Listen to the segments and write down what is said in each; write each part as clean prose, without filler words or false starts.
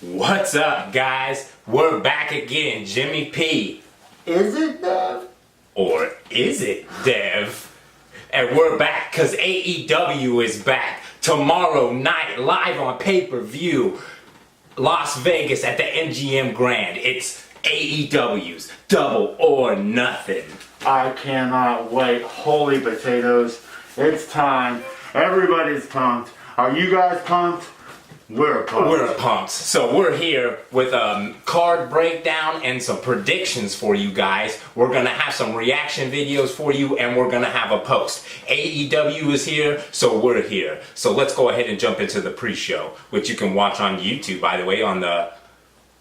What's up, guys? We're back again, Jimmy P. Is it Dev? Or is it Dev? And we're back because AEW is back tomorrow night, live on pay-per-view, Las Vegas at the MGM Grand. It's AEW's Double or Nothing. I cannot wait. Holy potatoes. It's time. Everybody's pumped. Are you guys pumped? We're pumped. We're pumped. So we're here with a card breakdown and some predictions for you guys. We're going to have some reaction videos for you, and we're going to have a post. AEW is here, so we're here. So let's go ahead and jump into the pre-show, which you can watch on YouTube, by the way, on the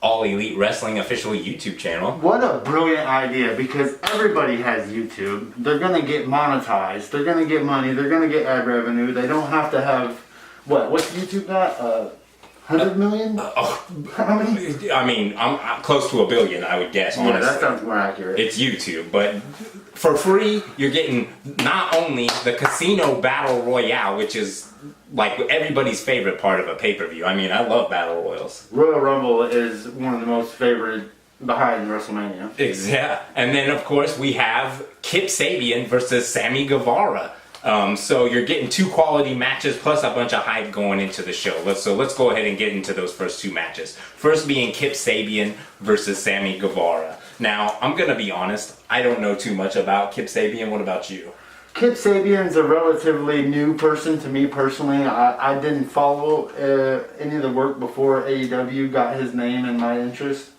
All Elite Wrestling official YouTube channel. What a brilliant idea, because everybody has YouTube. They're going to get monetized. They're going to get money. They're going to get ad revenue. They don't have to have... What's YouTube got? 100 million? How many? I mean, I'm close to 1 billion, I would guess, honestly. Yeah, that sounds more accurate. It's YouTube, but for free, you're getting not only the Casino Battle Royale, which is like everybody's favorite part of a pay-per-view. I mean, I love Battle Royals. Royal Rumble is one of the most favored behind WrestleMania. Yeah, and then of course we have Kip Sabian versus Sammy Guevara. So you're getting 2 quality matches plus a bunch of hype going into the show. Let's go ahead and get into those first 2 matches. First being Kip Sabian versus Sammy Guevara. Now, I'm going to be honest, I don't know too much about Kip Sabian. What about you? Kip Sabian's a relatively new person to me personally. I didn't follow any of the work before AEW got his name and my interest.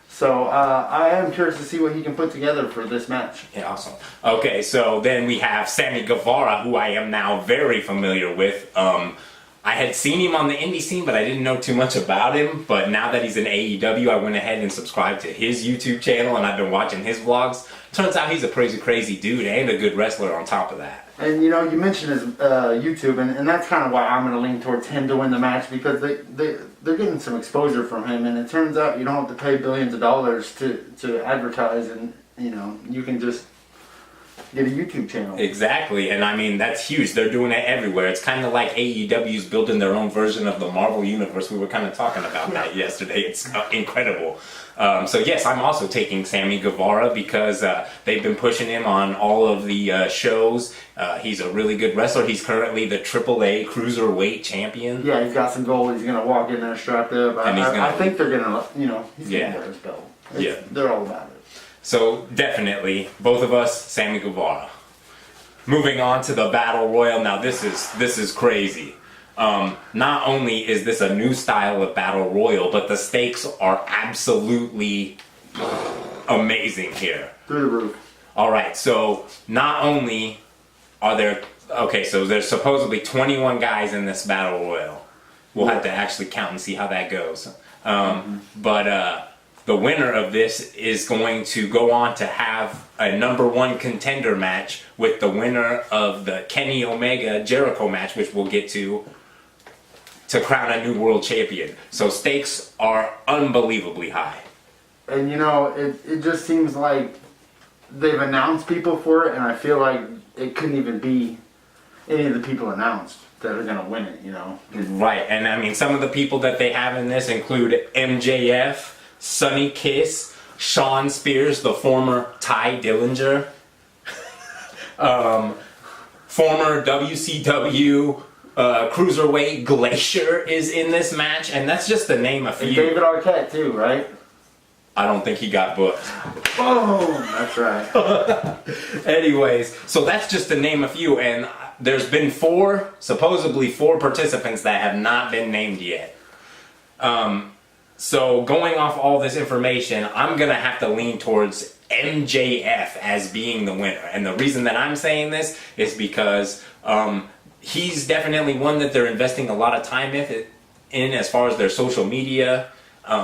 So I am curious to see what he can put together for this match. Yeah, awesome. Okay, so then we have Sammy Guevara, who I am now very familiar with. I had seen him on the indie scene, but I didn't know too much about him. But now that he's in AEW, I went ahead and subscribed to his YouTube channel, and I've been watching his vlogs. Turns out he's a crazy dude and a good wrestler on top of that. And you know, you mentioned his YouTube, and that's kind of why I'm going to lean towards him to win the match, because they're getting some exposure from him, and it turns out you don't have to pay billions of dollars to advertise, and you know, you can just get a YouTube channel. Exactly, and I mean, that's huge. They're doing it everywhere. It's kind of like AEW's building their own version of the Marvel Universe. We were kind of talking about that yesterday. It's incredible. So yes, I'm also taking Sammy Guevara because they've been pushing him on all of the shows. He's a really good wrestler. He's currently the AAA Cruiserweight Champion. Yeah, he's got some gold. He's going to walk in there strapped up. I think they're going to, you know, he's going to wear his belt. They're all about it. So definitely, both of us, Sammy Guevara. Moving on to the Battle Royal. Now this is crazy. Not only is this a new style of Battle Royal, but the stakes are absolutely amazing here. Through the roof. Alright, so not only are there... Okay, so there's supposedly 21 guys in this Battle Royal. We'll have to actually count and see how that goes. But the winner of this is going to go on to have a #1 contender match with the winner of the Kenny Omega Jericho match, which we'll get to crown a new world champion. So stakes are unbelievably high. And you know, it just seems like they've announced people for it, and I feel like it couldn't even be any of the people announced that are going to win it, you know. Right, and I mean, some of the people that they have in this include MJF, Sonny Kiss, Shawn Spears, the former Ty Dillinger, former WCW Cruiserweight Glacier is in this match, and that's just to name a few. And David Arquette too, right? I don't think he got booked. Boom! That's right. Anyways, so that's just to name a few, and there's been supposedly four participants that have not been named yet. So going off all this information, I'm going to have to lean towards MJF as being the winner. And the reason that I'm saying this is because he's definitely one that they're investing a lot of time in as far as their social media.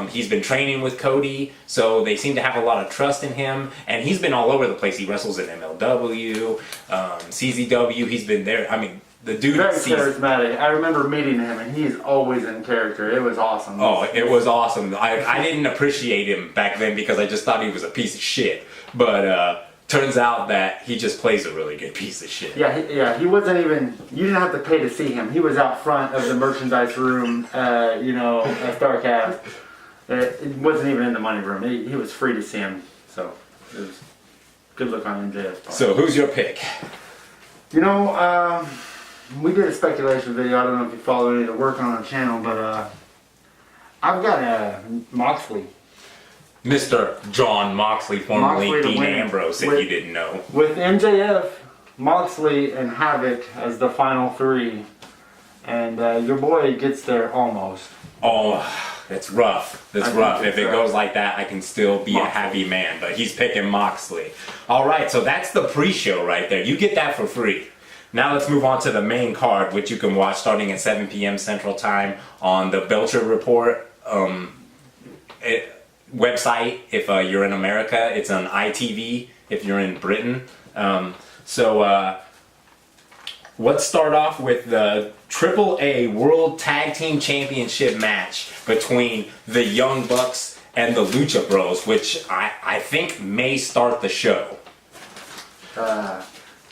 He's been training with Cody, so they seem to have a lot of trust in him. And he's been all over the place. He wrestles in MLW, CZW. He's been there. I mean, the dude very charismatic. I remember meeting him, and he's always in character. It was awesome. Oh, it was awesome. I didn't appreciate him back then because I just thought he was a piece of shit. But turns out that he just plays a really good piece of shit. Yeah, he wasn't even... You didn't have to pay to see him. He was out front of the merchandise room, at Starcast. It wasn't even in the money room. He was free to see him. So it was good look on MJF's part. So who's your pick? You know, we did a speculation video. I don't know if you follow any of the work on our channel, but I've got Moxley. Mr. John Moxley, formerly Moxley to Dean win. Ambrose, if you didn't know. With MJF, Moxley, and Havoc as the final three. And your boy gets there almost. Oh, that's rough. That's rough. If it so. goes like that, I can still be Moxley. a happy man. But he's picking Moxley. All right, so that's the pre-show right there. You get that for free. Now let's move on to the main card, which you can watch starting at 7 p.m. Central Time on the Belcher Report website. If you're in America, it's on ITV. If you're in Britain, let's start off with the AAA World Tag Team Championship match between the Young Bucks and the Lucha Bros, which I think may start the show.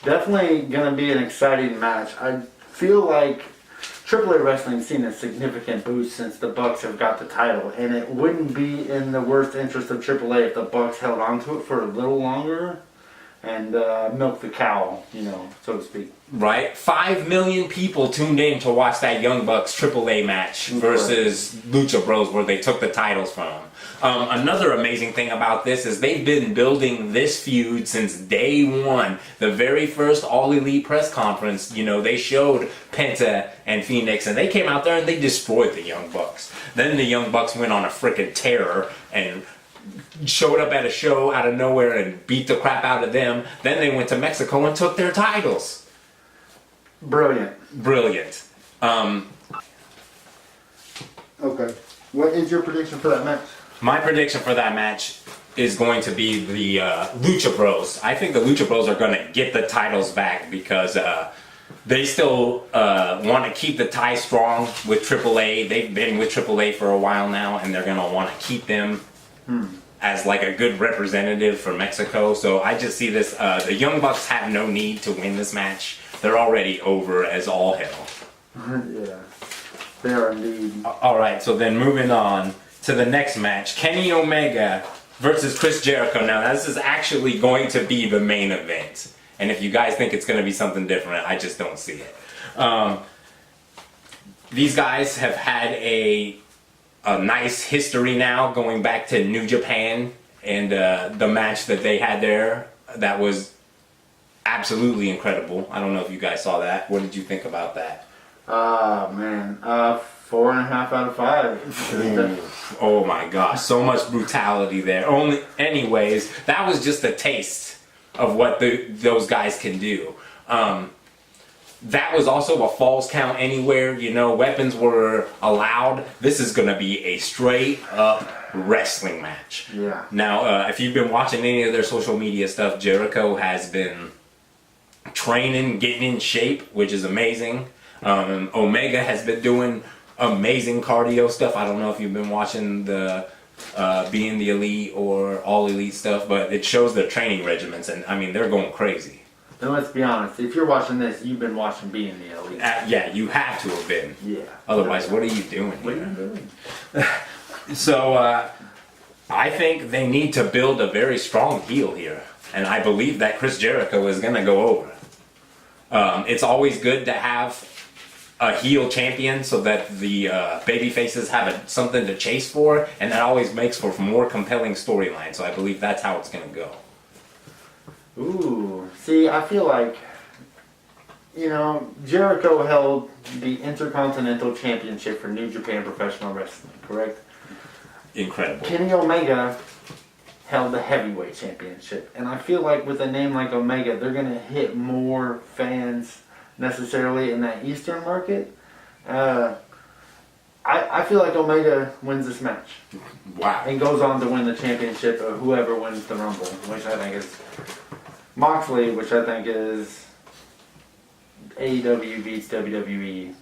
Definitely going to be an exciting match. I feel like AAA Wrestling's seen a significant boost since the Bucks have got the title, and it wouldn't be in the worst interest of AAA if the Bucks held on to it for a little longer and milk the cow, so to speak. Right? 5 million people tuned in to watch that Young Bucks AAA match versus Lucha Bros, where they took the titles from them. Another amazing thing about this is they've been building this feud since day one. The very first All Elite press conference, they showed Penta and Phoenix, and they came out there and they destroyed the Young Bucks. Then the Young Bucks went on a freaking tear and showed up at a show out of nowhere and beat the crap out of them. Then they went to Mexico and took their titles. Brilliant. Okay. What is your prediction for that match? My prediction for that match is going to be the Lucha Bros. I think the Lucha Bros are going to get the titles back because they still want to keep the tie strong with AAA. They've been with AAA for a while now, and they're going to want to keep them as like a good representative for Mexico. So I just see this. The Young Bucks have no need to win this match. They're already over as all hell. Yeah, they are indeed. All right, so then moving on to the next match, Kenny Omega versus Chris Jericho. Now, this is actually going to be the main event. And if you guys think it's going to be something different, I just don't see it. These guys have had a nice history now, going back to New Japan and the match that they had there. That was absolutely incredible. I don't know if you guys saw that. What did you think about that? Man. 4.5 out of 5. Oh my gosh, so much brutality there. Anyways, that was just a taste of what those guys can do. That was also a falls count anywhere. Weapons were allowed. This is going to be a straight up wrestling match. Yeah. Now, if you've been watching any of their social media stuff, Jericho has been training, getting in shape, which is amazing. Omega has been doing amazing cardio stuff. I don't know if you've been watching the Being the Elite or All Elite stuff, but it shows their training regimens, and I mean, they're going crazy. And let's be honest, if you're watching this, you've been watching Being the Elite. Yeah, you have to have been. Yeah. Otherwise, what are you doing here? What are you doing? So, I think they need to build a very strong heel here, and I believe that Chris Jericho is going to go over. It's always good to have a heel champion so that the baby faces have something to chase for, and that always makes for more compelling storyline. So I believe that's how it's going to go. Ooh, see, I feel like, Jericho held the Intercontinental Championship for New Japan Professional Wrestling, correct? Incredible. Kenny Omega held the Heavyweight Championship, and I feel like with a name like Omega, they're going to hit more fans necessarily in that Eastern market. I feel like Omega wins this match. Wow. And goes on to win the championship of whoever wins the Rumble, which I think is Moxley, which I think is AEW beats WWE.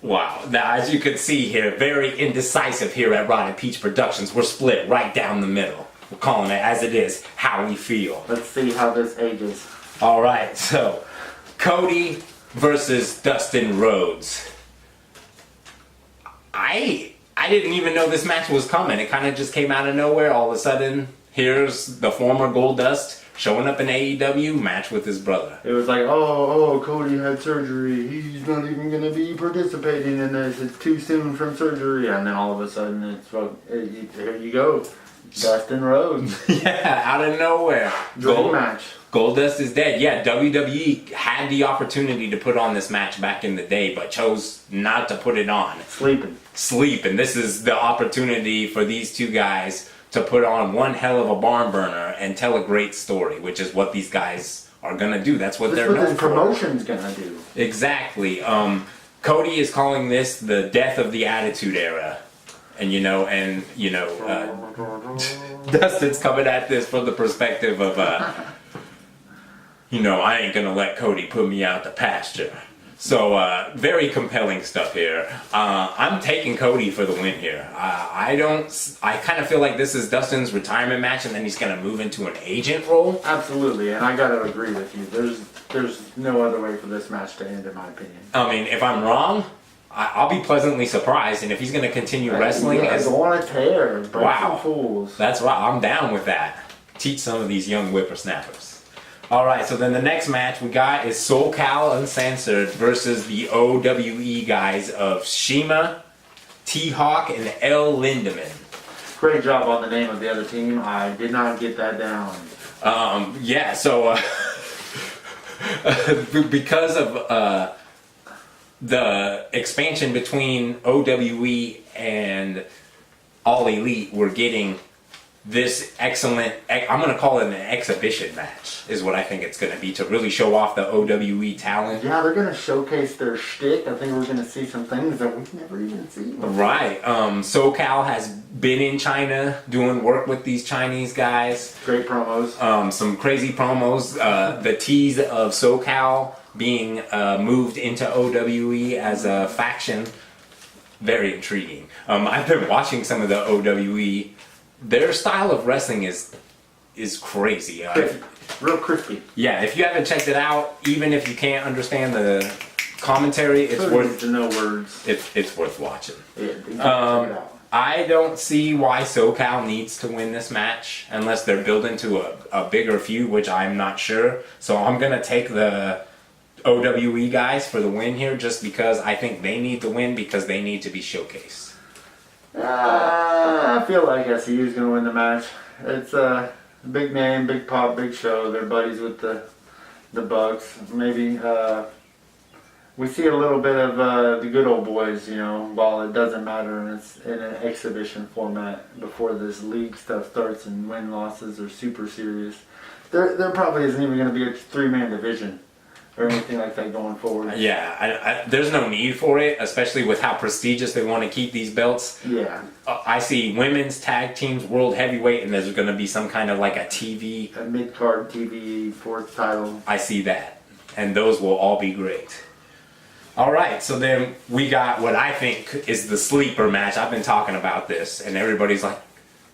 Wow. Now, as you can see here, very indecisive here at Rod and Peach Productions. We're split right down the middle. We're calling it as it is, how we feel. Let's see how this ages. All right, so Cody versus Dustin Rhodes. I didn't even know this match was coming. It kind of just came out of nowhere. All of a sudden, here's the former Goldust showing up in AEW match with his brother. It was like, oh, Cody had surgery. He's not even going to be participating in this. It's too soon from surgery. And then all of a sudden, here you go. Dustin Rhodes. Yeah, out of nowhere. Dream match. Goldust is dead. Yeah, WWE had the opportunity to put on this match back in the day, but chose not to put it on. Sleeping. This is the opportunity for these two guys to put on one hell of a barn burner and tell a great story, which is what these guys are gonna do. That's what they're known for. This promotion's gonna do. Exactly. Cody is calling this the death of the Attitude Era. And Dustin's coming at this from the perspective of, I ain't gonna let Cody put me out the pasture. So, very compelling stuff here. I'm taking Cody for the win here. I kind of feel like this is Dustin's retirement match and then he's gonna move into an agent role. Absolutely, and I gotta agree with you. There's no other way for this match to end, in my opinion. I mean, if I'm wrong, I'll be pleasantly surprised, and if he's going to continue wrestling as... Go on a tear. Wow. Fools. That's right. I'm down with that. Teach some of these young whippersnappers. All right, so then the next match we got is SoCal Uncensored versus the OWE guys of Shima, T-Hawk, and L. Lindemann. Great job on the name of the other team. I did not get that down. Yeah, so... because of... the expansion between OWE and All Elite, we're getting this excellent, I'm going to call it an exhibition match, is what I think it's going to be, to really show off the OWE talent. Yeah, they're going to showcase their shtick. I think we're going to see some things that we've never even seen before. Right. SoCal has been in China doing work with these Chinese guys. Great promos. Some crazy promos. The tease of SoCal being moved into OWE as a faction, very intriguing. I've been watching some of the OWE. Their style of wrestling is crazy. Real crispy. Yeah, if you haven't checked it out, even if you can't understand the commentary, it's worth no words. It's worth watching. Yeah, I don't see why SoCal needs to win this match unless they're building to a bigger feud, which I'm not sure. So I'm gonna take the OWE guys for the win here, just because I think they need to win because they need to be showcased. I feel like SCU is going to win the match. It's a big name, big pop, big show. They're buddies with the Bucks. Maybe we see a little bit of the good old boys, while it doesn't matter and it's in an exhibition format before this league stuff starts and win-losses are super serious. There probably isn't even going to be a three-man division or anything like that going forward. Yeah, there's no need for it, especially with how prestigious they want to keep these belts. Yeah. I see women's tag teams, world heavyweight, and there's going to be some kind of like a mid-card TV fourth title. I see that, and those will all be great. All right, so then we got what I think is the sleeper match. I've been talking about this, and everybody's like,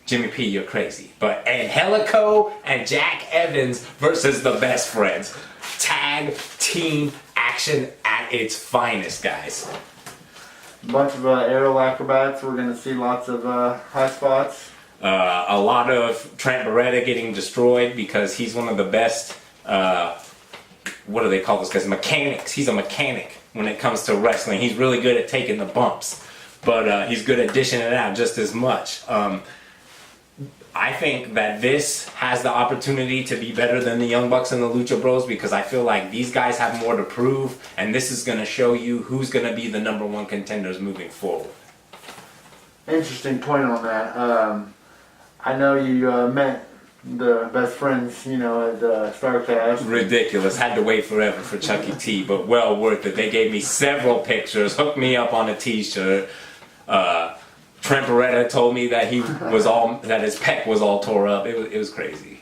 Jimmy P, you're crazy. But Angelico and Jack Evans versus the Best Friends. Tag team action at its finest, guys. A bunch of aerial acrobats. We're going to see lots of high spots. A lot of Trent Beretta getting destroyed because he's one of the best, what do they call this guys? Mechanics. He's a mechanic when it comes to wrestling. He's really good at taking the bumps, but he's good at dishing it out just as much. I think that this has the opportunity to be better than the Young Bucks and the Lucha Bros because I feel like these guys have more to prove, and this is going to show you who's going to be the number one contenders moving forward. Interesting point on that. I know you met the Best Friends, at StarCast. Ridiculous. Had to wait forever for Chuck E. T, but well worth it. They gave me several pictures, hooked me up on a t-shirt. Trent Beretta told me that that his pec was all tore up. It was crazy.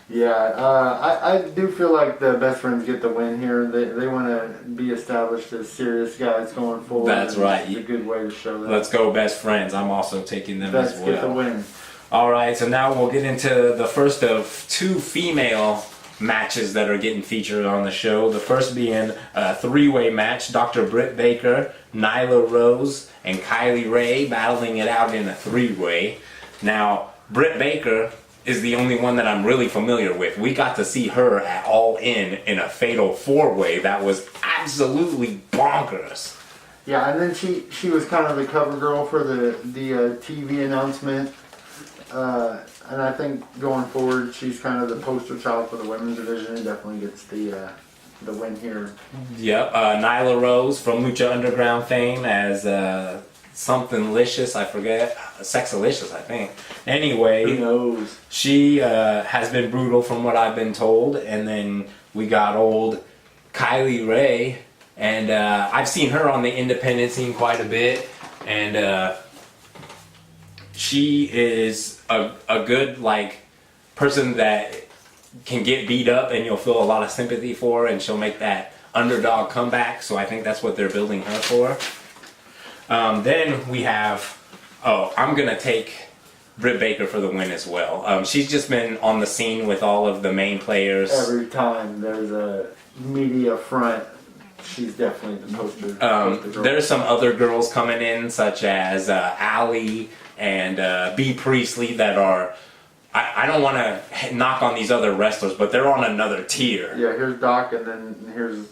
Yeah, I do feel like the Best Friends get the win here. They want to be established as serious guys going forward. That's right. It's a good way to show that. Let's go Best Friends. I'm also taking them as well. Let's get the win. All right, so now we'll get into the first of two female matches that are getting featured on the show. The first being a three-way match, Dr. Britt Baker, Nyla Rose, and Kylie Ray battling it out in a three-way. Now, Britt Baker is the only one that I'm really familiar with. We got to see her at All In a fatal four-way that was absolutely bonkers. Yeah, and then she was kind of the cover girl for the TV announcement. And I think going forward, she's kind of the poster child for the women's division and definitely gets the win here. Yep, Nyla Rose from Lucha Underground fame as something-licious, I forget, Sexalicious, I think. Anyway, who knows? She has been brutal from what I've been told. And then we got old Kylie Ray, and I've seen her on the independent scene quite a bit, and she is a good person that can get beat up and you'll feel a lot of sympathy for, and she'll make that underdog comeback. So I think that's what they're building her for. Then we have, I'm gonna take Britt Baker for the win as well. She's just been on the scene with all of the main players. Every time there's a media front, she's definitely the poster girl. There's some other girls coming in, such as Allie and B. Priestley, that are, I don't want to knock on these other wrestlers, but they're on another tier. Yeah, here's Doc, and then here's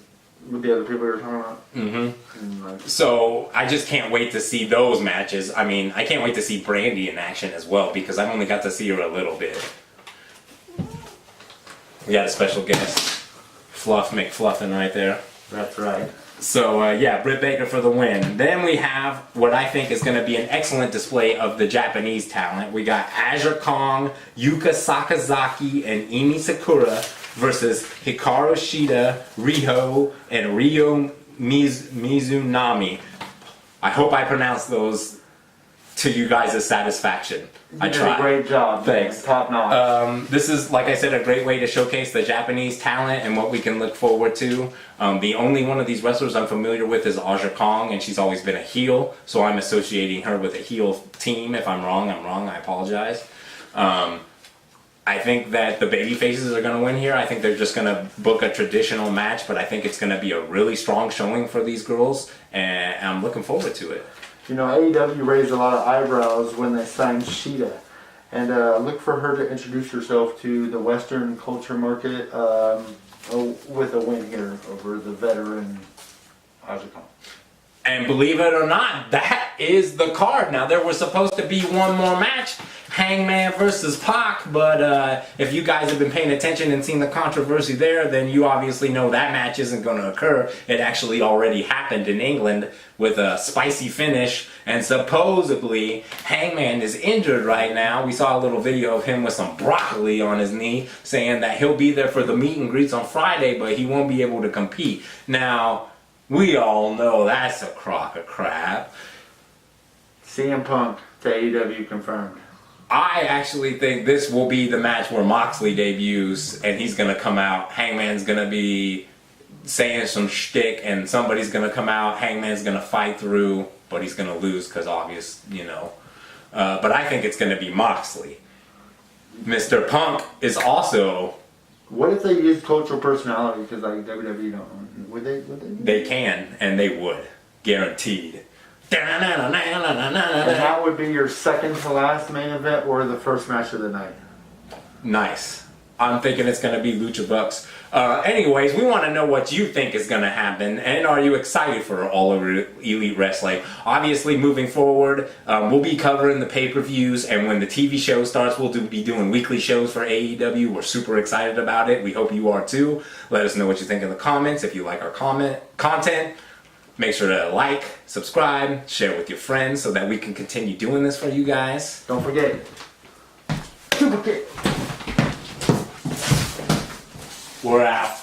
the other people you're talking about. Mm-hmm. So I just can't wait to see those matches. I mean, I can't wait to see Brandy in action as well, because I've only got to see her a little bit. We got a special guest, Fluff McFluffin right there. That's right. So yeah, Britt Baker for the win. Then we have what I think is going to be an excellent display of the Japanese talent. We got Azure Kong, Yuka Sakazaki, and Emi Sakura versus Hikaru Shida, Riho, and Ryo Mizunami. I hope I pronounced those to you guys' satisfaction. I You did tried. a great job. Thanks. Top notch. This is, like I said, a great way to showcase the Japanese talent and what we can look forward to. The only one of these wrestlers I'm familiar with is Aja Kong, and she's always been a heel, so I'm associating her with a heel team. If I'm wrong, I'm wrong. I apologize. I think that the baby faces are going to win here. I think they're just going to book a traditional match, but I think it's going to be a really strong showing for these girls, and I'm looking forward to it. You know, AEW raised a lot of eyebrows when they signed Shida. And look for her to introduce herself to the Western culture market with a win here over the veteran Aja Kong. And believe it or not, that is the card. Now, there was supposed to be one more match, Hangman versus Pac, but if you guys have been paying attention and seen the controversy there, then you obviously know that match isn't going to occur. It actually already happened in England with a spicy finish, and supposedly Hangman is injured right now. We saw a little video of him with some broccoli on his knee, saying that he'll be there for the meet and greets on Friday, but he won't be able to compete. Now, we all know that's a crock of crap. CM Punk to AEW confirmed. I actually think this will be the match where Moxley debuts, and he's going to come out. Hangman's going to be saying some shtick, and somebody's going to come out. Hangman's going to fight through, but he's going to lose because obvious, you know. But I think it's going to be Moxley. Mr. Punk is also... What if they used cultural personality? Because like WWE don't. Would they? They can, and they would. Guaranteed. And that would be your second to last main event or the first match of the night. Nice. I'm thinking it's going to be Lucha Bucks. Anyways, we want to know what you think is going to happen, and are you excited for All Elite Wrestling? Obviously, moving forward, we'll be covering the pay-per-views, and when the TV show starts, we'll be doing weekly shows for AEW. We're super excited about it. We hope you are too. Let us know what you think in the comments. If you like our content, make sure to like, subscribe, share with your friends so that we can continue doing this for you guys. Don't forget. Super kick. We're out.